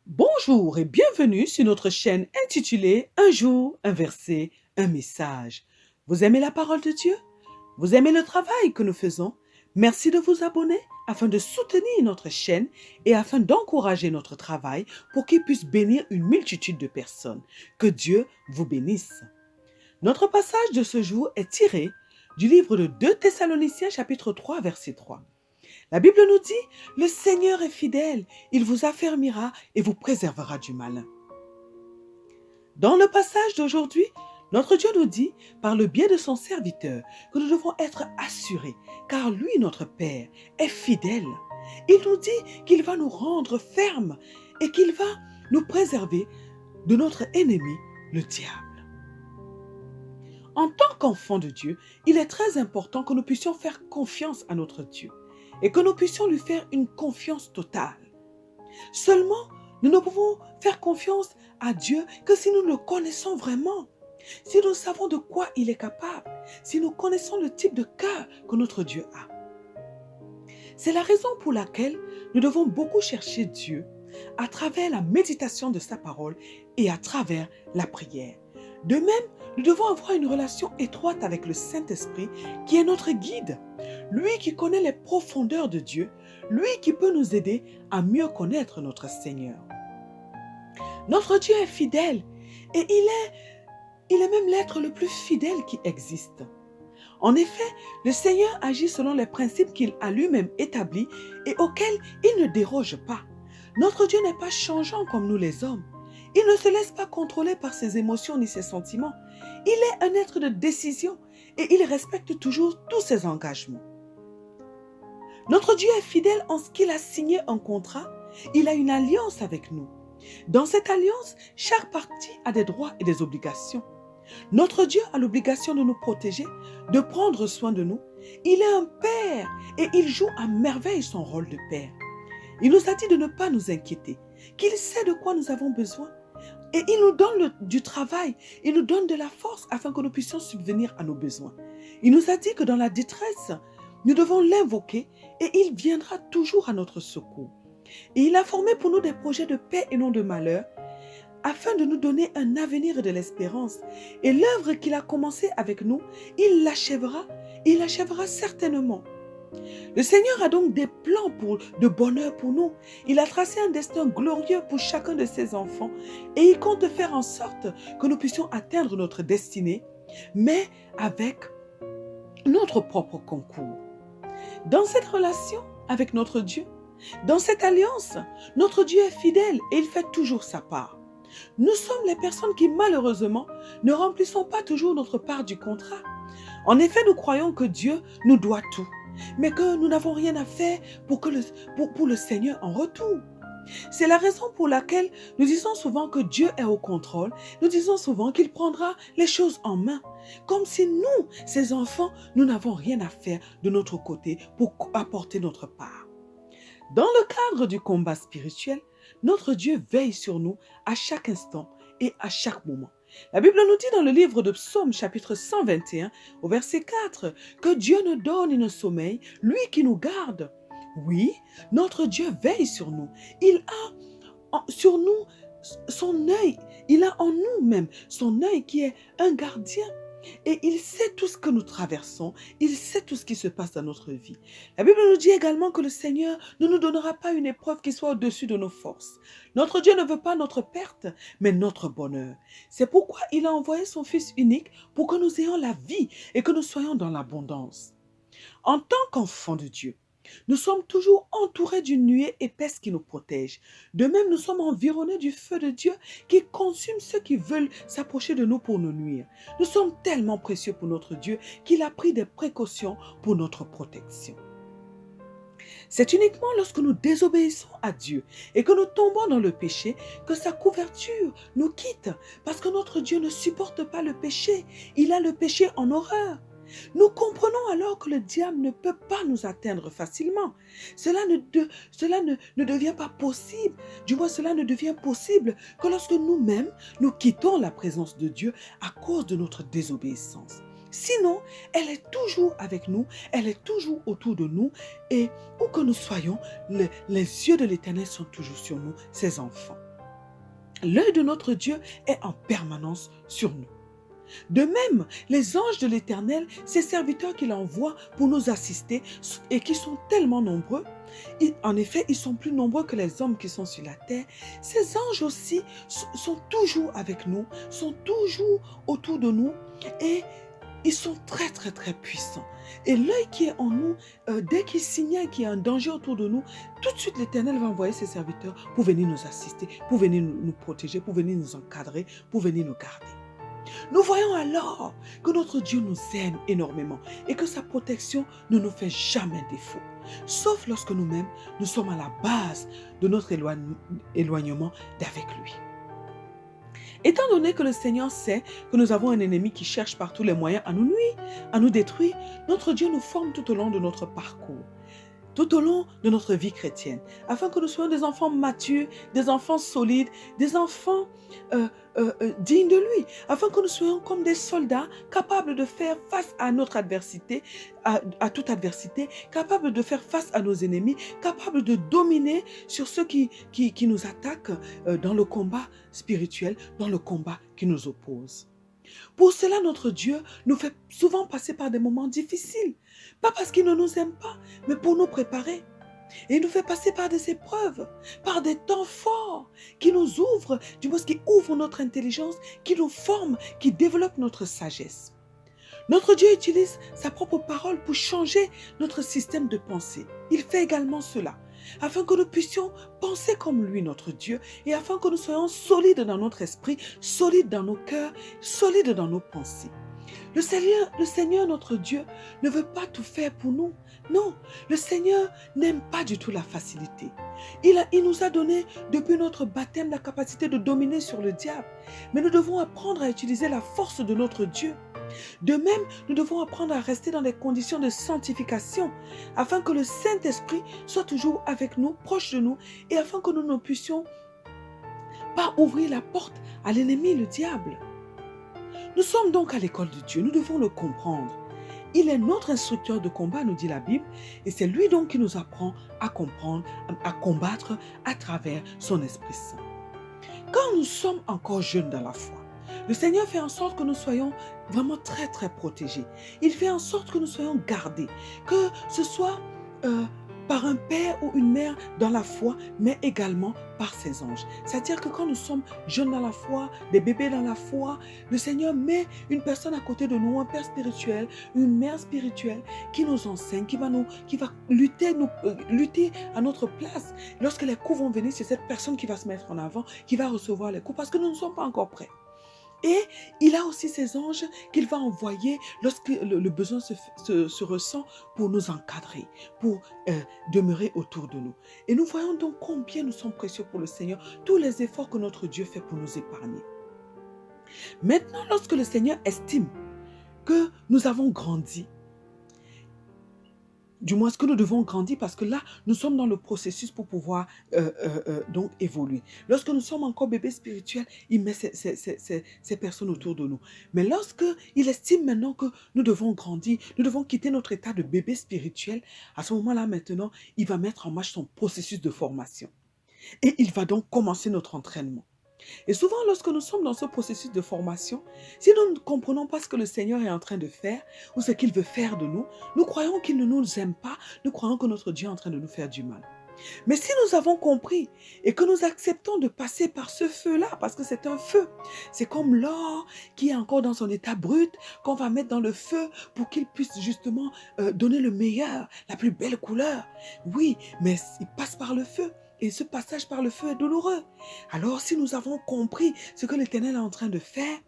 Bonjour et bienvenue sur notre chaîne intitulée Un jour, un verset, un message. Vous aimez la parole de Dieu? Vous aimez le travail que nous faisons? Merci de vous abonner afin de soutenir notre chaîne et afin d'encourager notre travail pour qu'il puisse bénir une multitude de personnes. Que Dieu vous bénisse. Notre passage de ce jour est tiré du livre de 2 Thessaloniciens chapitre 3 verset 3. La Bible nous dit, le Seigneur est fidèle, il vous affermira et vous préservera du malin. Dans le passage d'aujourd'hui, notre Dieu nous dit, par le biais de son serviteur, que nous devons être assurés, car lui, notre Père, est fidèle. Il nous dit qu'il va nous rendre fermes et qu'il va nous préserver de notre ennemi, le diable. En tant qu'enfants de Dieu, il est très important que nous puissions faire confiance à notre Dieu et que nous puissions lui faire une confiance totale. Seulement, nous ne pouvons faire confiance à Dieu que si nous le connaissons vraiment, si nous savons de quoi il est capable, si nous connaissons le type de cœur que notre Dieu a. C'est la raison pour laquelle nous devons beaucoup chercher Dieu à travers la méditation de sa parole et à travers la prière. De même, nous devons avoir une relation étroite avec le Saint-Esprit qui est notre guide. Lui qui connaît les profondeurs de Dieu, lui qui peut nous aider à mieux connaître notre Seigneur. Notre Dieu est fidèle et il est même l'être le plus fidèle qui existe. En effet, le Seigneur agit selon les principes qu'il a lui-même établis et auxquels il ne déroge pas. Notre Dieu n'est pas changeant comme nous les hommes. Il ne se laisse pas contrôler par ses émotions ni ses sentiments. Il est un être de décision et il respecte toujours tous ses engagements. Notre Dieu est fidèle en ce qu'il a signé un contrat. Il a une alliance avec nous. Dans cette alliance, chaque partie a des droits et des obligations. Notre Dieu a l'obligation de nous protéger, de prendre soin de nous. Il est un père et il joue à merveille son rôle de père. Il nous a dit de ne pas nous inquiéter, qu'il sait de quoi nous avons besoin. Et il nous donne du travail, il nous donne de la force afin que nous puissions subvenir à nos besoins. Il nous a dit que dans la détresse, nous devons l'invoquer et il viendra toujours à notre secours. Et il a formé pour nous des projets de paix et non de malheur, afin de nous donner un avenir et de l'espérance. Et l'œuvre qu'il a commencée avec nous, il l'achèvera certainement. Le Seigneur a donc des plans de bonheur pour nous. Il a tracé un destin glorieux pour chacun de ses enfants et il compte faire en sorte que nous puissions atteindre notre destinée, mais avec notre propre concours. Dans cette relation avec notre Dieu, dans cette alliance, notre Dieu est fidèle et il fait toujours sa part. Nous sommes les personnes qui, malheureusement, ne remplissons pas toujours notre part du contrat. En effet, nous croyons que Dieu nous doit tout, mais que nous n'avons rien à faire pour le Seigneur en retour. C'est la raison pour laquelle nous disons souvent que Dieu est au contrôle. Nous disons souvent qu'il prendra les choses en main, comme si nous, ses enfants, nous n'avons rien à faire de notre côté pour apporter notre part. Dans le cadre du combat spirituel, notre Dieu veille sur nous à chaque instant et à chaque moment. La Bible nous dit dans le livre de Psaume chapitre 121 au verset 4 que Dieu ne dort ni ne sommeille, lui qui nous garde. Oui, notre Dieu veille sur nous. Il a sur nous son œil, il a en nous-mêmes son œil qui est un gardien. Et il sait tout ce que nous traversons. Il sait tout ce qui se passe dans notre vie. La Bible nous dit également que le Seigneur ne nous donnera pas une épreuve qui soit au-dessus de nos forces. Notre Dieu ne veut pas notre perte, mais notre bonheur. C'est pourquoi il a envoyé son Fils unique pour que nous ayons la vie et que nous soyons dans l'abondance. En tant qu'enfants de Dieu, nous sommes toujours entourés d'une nuée épaisse qui nous protège. De même, nous sommes environnés du feu de Dieu qui consume ceux qui veulent s'approcher de nous pour nous nuire. Nous sommes tellement précieux pour notre Dieu qu'il a pris des précautions pour notre protection. C'est uniquement lorsque nous désobéissons à Dieu et que nous tombons dans le péché que sa couverture nous quitte parce que notre Dieu ne supporte pas le péché. Il a le péché en horreur. Nous comprenons alors que le diable ne peut pas nous atteindre facilement. Cela ne devient pas possible. Du moins, cela ne devient possible que lorsque nous-mêmes, nous quittons la présence de Dieu à cause de notre désobéissance. Sinon, elle est toujours avec nous, elle est toujours autour de nous et où que nous soyons, les yeux de l'Éternel sont toujours sur nous, ses enfants. L'œil de notre Dieu est en permanence sur nous. De même, les anges de l'Éternel, ces serviteurs qu'il envoie pour nous assister et qui sont tellement nombreux, en effet, ils sont plus nombreux que les hommes qui sont sur la terre. Ces anges aussi sont toujours avec nous, sont toujours autour de nous et ils sont très très très puissants. Et l'œil qui est en nous, dès qu'il signale qu'il y a un danger autour de nous, tout de suite l'Éternel va envoyer ses serviteurs pour venir nous assister, pour venir nous protéger, pour venir nous encadrer, pour venir nous garder. Nous voyons alors que notre Dieu nous aime énormément et que sa protection ne nous fait jamais défaut. Sauf lorsque nous-mêmes, nous sommes à la base de notre éloignement d'avec lui. Étant donné que le Seigneur sait que nous avons un ennemi qui cherche par tous les moyens à nous nuire, à nous détruire, notre Dieu nous forme tout au long de notre parcours, tout au long de notre vie chrétienne, afin que nous soyons des enfants matures, des enfants solides, des enfants dignes de lui, afin que nous soyons comme des soldats capables de faire face à notre adversité, à toute adversité, capables de faire face à nos ennemis, capables de dominer sur ceux qui nous attaquent dans le combat spirituel, dans le combat qui nous oppose. Pour cela, notre Dieu nous fait souvent passer par des moments difficiles. Pas parce qu'il ne nous aime pas, mais pour nous préparer. Et il nous fait passer par des épreuves, par des temps forts qui nous ouvrent, du moins qui ouvrent notre intelligence, qui nous forment, qui développent notre sagesse. Notre Dieu utilise sa propre parole pour changer notre système de pensée. Il fait également cela, afin que nous puissions penser comme lui, notre Dieu, et afin que nous soyons solides dans notre esprit, solides dans nos cœurs, solides dans nos pensées. Le Seigneur, notre Dieu, ne veut pas tout faire pour nous. Non, le Seigneur n'aime pas du tout la facilité. Il nous a donné, depuis notre baptême, la capacité de dominer sur le diable. Mais nous devons apprendre à utiliser la force de notre Dieu. De même, nous devons apprendre à rester dans des conditions de sanctification, afin que le Saint-Esprit soit toujours avec nous, proche de nous, et afin que nous ne puissions pas ouvrir la porte à l'ennemi, le diable. Nous sommes donc à l'école de Dieu, nous devons le comprendre. Il est notre instructeur de combat, nous dit la Bible, et c'est lui donc qui nous apprend à comprendre, à combattre à travers son Esprit Saint. Quand nous sommes encore jeunes dans la foi, le Seigneur fait en sorte que nous soyons vraiment très très protégés. Il fait en sorte que nous soyons gardés, que ce soit par un père ou une mère dans la foi, mais également par ses anges. C'est-à-dire que quand nous sommes jeunes dans la foi, des bébés dans la foi, le Seigneur met une personne à côté de nous, un père spirituel, une mère spirituelle, qui nous enseigne, qui va lutter à notre place. Lorsque les coups vont venir, c'est cette personne qui va se mettre en avant, qui va recevoir les coups, parce que nous ne sommes pas encore prêts. Et il a aussi ses anges qu'il va envoyer lorsque le besoin se ressent pour nous encadrer, pour demeurer autour de nous. Et nous voyons donc combien nous sommes précieux pour le Seigneur, tous les efforts que notre Dieu fait pour nous épargner. Maintenant, lorsque le Seigneur estime que nous avons grandi, du moins ce que nous devons grandir, parce que là, nous sommes dans le processus pour pouvoir donc évoluer. Lorsque nous sommes encore bébés spirituels, il met ces personnes autour de nous. Mais lorsque il estime maintenant que nous devons grandir, nous devons quitter notre état de bébé spirituel, à ce moment-là maintenant, il va mettre en marche son processus de formation. Et il va donc commencer notre entraînement. Et souvent, lorsque nous sommes dans ce processus de formation, si nous ne comprenons pas ce que le Seigneur est en train de faire ou ce qu'il veut faire de nous, nous croyons qu'il ne nous aime pas, nous croyons que notre Dieu est en train de nous faire du mal. Mais si nous avons compris et que nous acceptons de passer par ce feu-là, parce que c'est un feu, c'est comme l'or qui est encore dans son état brut, qu'on va mettre dans le feu pour qu'il puisse justement donner le meilleur, la plus belle couleur. Oui, mais il passe par le feu. Et ce passage par le feu est douloureux. Alors, si nous avons compris ce que l'Éternel est en train de faire,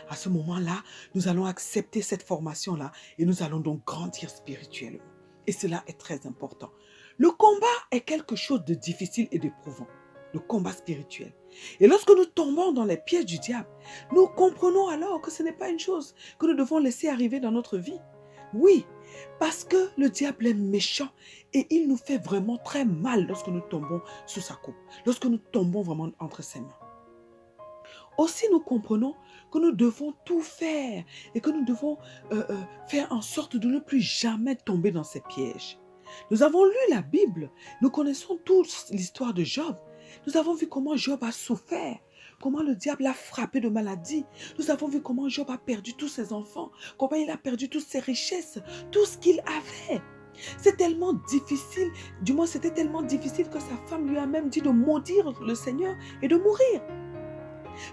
à ce moment-là, nous allons accepter cette formation-là et nous allons donc grandir spirituellement. Et cela est très important. Le combat est quelque chose de difficile et d'éprouvant. Le combat spirituel. Et lorsque nous tombons dans les pièges du diable, nous comprenons alors que ce n'est pas une chose que nous devons laisser arriver dans notre vie. Oui, parce que le diable est méchant et il nous fait vraiment très mal lorsque nous tombons sous sa coupe, lorsque nous tombons vraiment entre ses mains. Aussi, nous comprenons que nous devons tout faire et que nous devons faire en sorte de ne plus jamais tomber dans ces pièges. Nous avons lu la Bible, nous connaissons tous l'histoire de Job. Nous avons vu comment Job a souffert comment le diable l'a frappé de maladie. Nous avons vu comment Job a perdu tous ses enfants, comment il a perdu toutes ses richesses, tout ce qu'il avait. C'est tellement difficile, du moins c'était tellement difficile que sa femme lui a même dit de maudire le Seigneur et de mourir.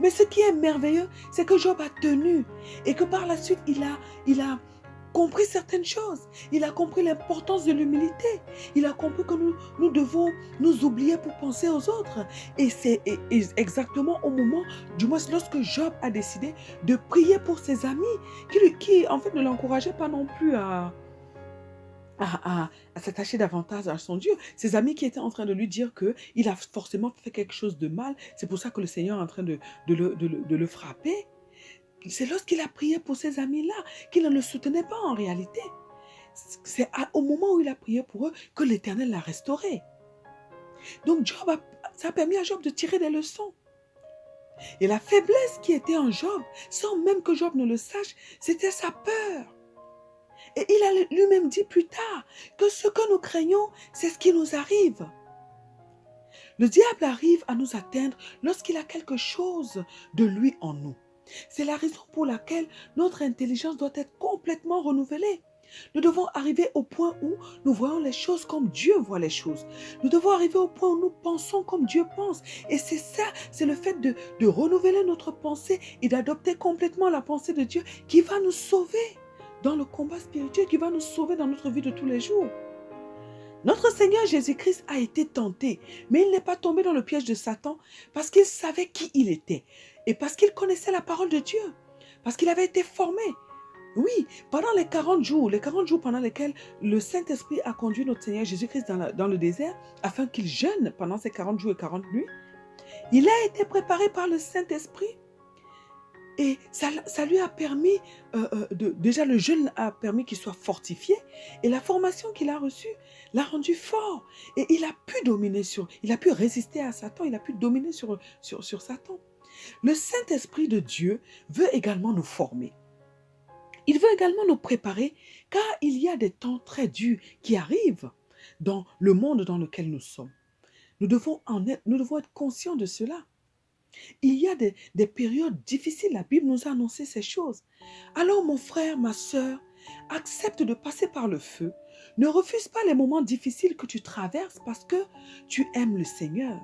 Mais ce qui est merveilleux, c'est que Job a tenu et que par la suite, il a compris certaines choses. Il a compris l'importance de l'humilité. Il a compris que nous devons nous oublier pour penser aux autres. Et c'est exactement au moment, du moins lorsque Job a décidé de prier pour ses amis, qui en fait ne l'encourageaient pas non plus à s'attacher davantage à son Dieu. Ses amis qui étaient en train de lui dire qu'il a forcément fait quelque chose de mal. C'est pour ça que le Seigneur est en train de le frapper. C'est lorsqu'il a prié pour ces amis-là qu'il ne le soutenait pas en réalité. C'est au moment où il a prié pour eux que l'Éternel l'a restauré. Donc ça a permis à Job de tirer des leçons. Et la faiblesse qui était en Job, sans même que Job ne le sache, c'était sa peur. Et il a lui-même dit plus tard que ce que nous craignons, c'est ce qui nous arrive. Le diable arrive à nous atteindre lorsqu'il a quelque chose de lui en nous. C'est la raison pour laquelle notre intelligence doit être complètement renouvelée. Nous devons arriver au point où nous voyons les choses comme Dieu voit les choses. Nous devons arriver au point où nous pensons comme Dieu pense. Et c'est ça, c'est le fait de renouveler notre pensée et d'adopter complètement la pensée de Dieu qui va nous sauver dans le combat spirituel, qui va nous sauver dans notre vie de tous les jours. Notre Seigneur Jésus-Christ a été tenté, mais il n'est pas tombé dans le piège de Satan parce qu'il savait qui il était et parce qu'il connaissait la parole de Dieu, parce qu'il avait été formé. Oui, pendant les 40 jours pendant lesquels le Saint-Esprit a conduit notre Seigneur Jésus-Christ dans le désert, afin qu'il jeûne pendant ces 40 jours et 40 nuits, il a été préparé par le Saint-Esprit. Et ça lui a permis, déjà le jeûne a permis qu'il soit fortifié, et la formation qu'il a reçue l'a rendu fort. Et il a pu résister à Satan, il a pu dominer sur Satan. Le Saint-Esprit de Dieu veut également nous former. Il veut également nous préparer, car il y a des temps très durs qui arrivent dans le monde dans lequel nous sommes. Nous devons être conscients de cela. Il y a des périodes difficiles, la Bible nous a annoncé ces choses. Alors mon frère, ma sœur, accepte de passer par le feu. Ne refuse pas les moments difficiles que tu traverses parce que tu aimes le Seigneur.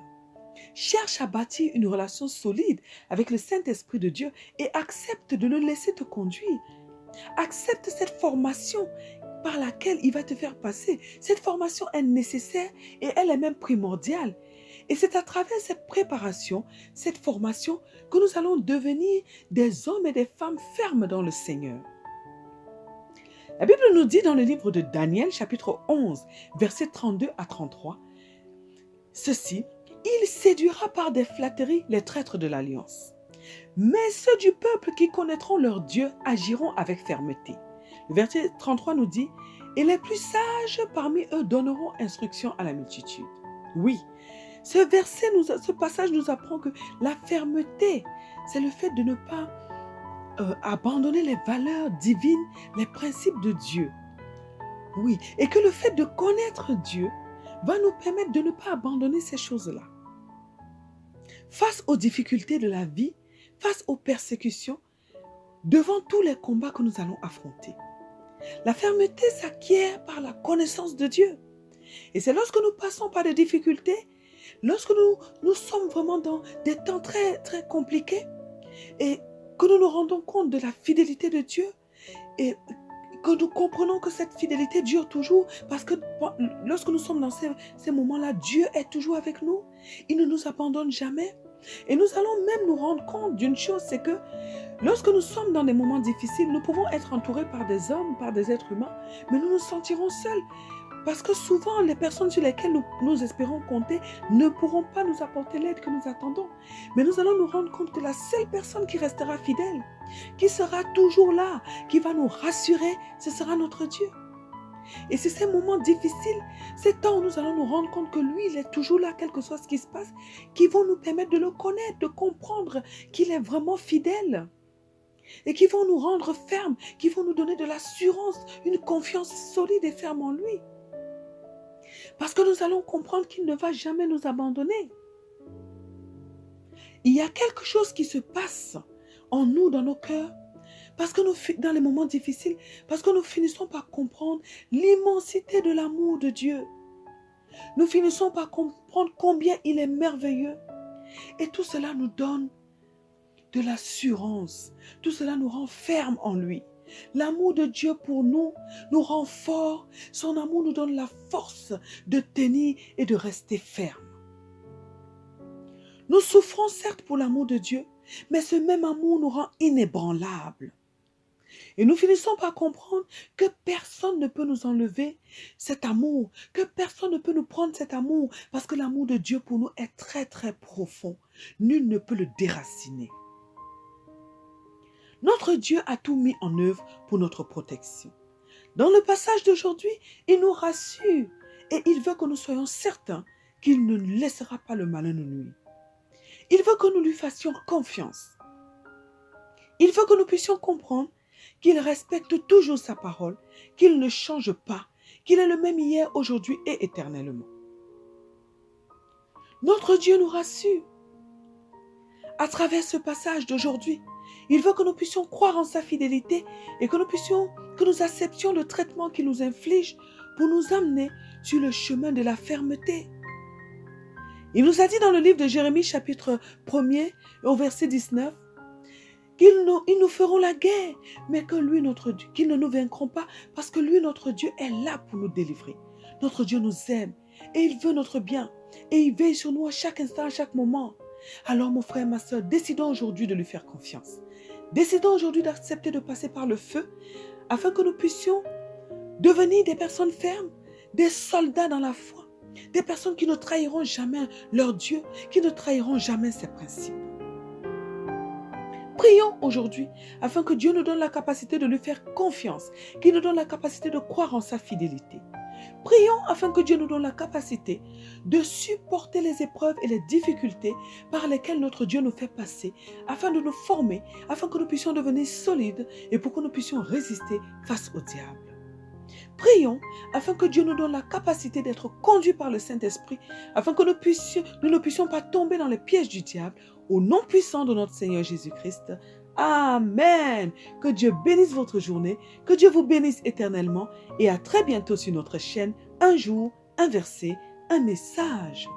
Cherche à bâtir une relation solide avec le Saint-Esprit de Dieu et accepte de le laisser te conduire. Accepte cette formation par laquelle il va te faire passer. Cette formation est nécessaire et elle est même primordiale. Et c'est à travers cette préparation, cette formation, que nous allons devenir des hommes et des femmes fermes dans le Seigneur. La Bible nous dit dans le livre de Daniel, chapitre 11, versets 32 à 33, ceci, « Il séduira par des flatteries les traîtres de l'alliance. Mais ceux du peuple qui connaîtront leur Dieu agiront avec fermeté. » Le verset 33 nous dit, « Et les plus sages parmi eux donneront instruction à la multitude. » Oui, ce passage nous apprend que la fermeté, c'est le fait de ne pas abandonner les valeurs divines, les principes de Dieu. Oui, et que le fait de connaître Dieu va nous permettre de ne pas abandonner ces choses-là. Face aux difficultés de la vie, face aux persécutions, devant tous les combats que nous allons affronter. La fermeté s'acquiert par la connaissance de Dieu. Et c'est lorsque nous passons par des difficultés, lorsque nous sommes vraiment dans des temps très, très compliqués et que nous nous rendons compte de la fidélité de Dieu et que nous comprenons que cette fidélité dure toujours parce que lorsque nous sommes dans ces moments-là, Dieu est toujours avec nous. Il ne nous abandonne jamais. Et nous allons même nous rendre compte d'une chose, c'est que lorsque nous sommes dans des moments difficiles, nous pouvons être entourés par des hommes, par des êtres humains, mais nous nous sentirons seuls. Parce que souvent, les personnes sur lesquelles nous espérons compter ne pourront pas nous apporter l'aide que nous attendons. Mais nous allons nous rendre compte que la seule personne qui restera fidèle, qui sera toujours là, qui va nous rassurer, ce sera notre Dieu. Et c'est ces moments difficiles, ces temps où nous allons nous rendre compte que lui, il est toujours là, quel que soit ce qui se passe, qui vont nous permettre de le connaître, de comprendre qu'il est vraiment fidèle. Et qui vont nous rendre fermes, qui vont nous donner de l'assurance, une confiance solide et ferme en lui. Parce que nous allons comprendre qu'il ne va jamais nous abandonner. Il y a quelque chose qui se passe en nous, dans nos cœurs, parce que dans les moments difficiles, parce que nous finissons par comprendre l'immensité de l'amour de Dieu. Nous finissons par comprendre combien il est merveilleux. Et tout cela nous donne de l'assurance. Tout cela nous rend fermes en lui. L'amour de Dieu pour nous rend forts. Son amour nous donne la force de tenir et de rester fermes. Nous souffrons certes pour l'amour de Dieu, mais ce même amour nous rend inébranlables. Et nous finissons par comprendre que personne ne peut nous enlever cet amour, que personne ne peut nous prendre cet amour, parce que l'amour de Dieu pour nous est très très profond. Nul ne peut le déraciner. Notre Dieu a tout mis en œuvre pour notre protection. Dans le passage d'aujourd'hui, il nous rassure et il veut que nous soyons certains qu'il ne nous laissera pas le malin nous nuire. Il veut que nous lui fassions confiance. Il veut que nous puissions comprendre qu'il respecte toujours sa parole, qu'il ne change pas, qu'il est le même hier, aujourd'hui et éternellement. Notre Dieu nous rassure. À travers ce passage d'aujourd'hui, il veut que nous puissions croire en sa fidélité et que nous acceptions le traitement qu'il nous inflige pour nous amener sur le chemin de la fermeté. Il nous a dit dans le livre de Jérémie, chapitre 1er, au verset 19, qu'ils nous feront la guerre, mais que lui, notre Dieu, qu'ils ne nous vaincront pas, parce que lui, notre Dieu, est là pour nous délivrer. Notre Dieu nous aime et il veut notre bien et il veille sur nous à chaque instant, à chaque moment. Alors, mon frère, ma soeur, décidons aujourd'hui de lui faire confiance. Décidons aujourd'hui d'accepter de passer par le feu afin que nous puissions devenir des personnes fermes, des soldats dans la foi, des personnes qui ne trahiront jamais leur Dieu, qui ne trahiront jamais ses principes. Prions aujourd'hui afin que Dieu nous donne la capacité de lui faire confiance, qu'il nous donne la capacité de croire en sa fidélité. Prions afin que Dieu nous donne la capacité de supporter les épreuves et les difficultés par lesquelles notre Dieu nous fait passer, afin de nous former, afin que nous puissions devenir solides et pour que nous puissions résister face au diable. Prions afin que Dieu nous donne la capacité d'être conduits par le Saint-Esprit, afin que nous ne puissions pas tomber dans les pièges du diable, au nom puissant de notre Seigneur Jésus-Christ. Amen. Que Dieu bénisse votre journée, que Dieu vous bénisse éternellement et à très bientôt sur notre chaîne. Un jour, un verset, un message.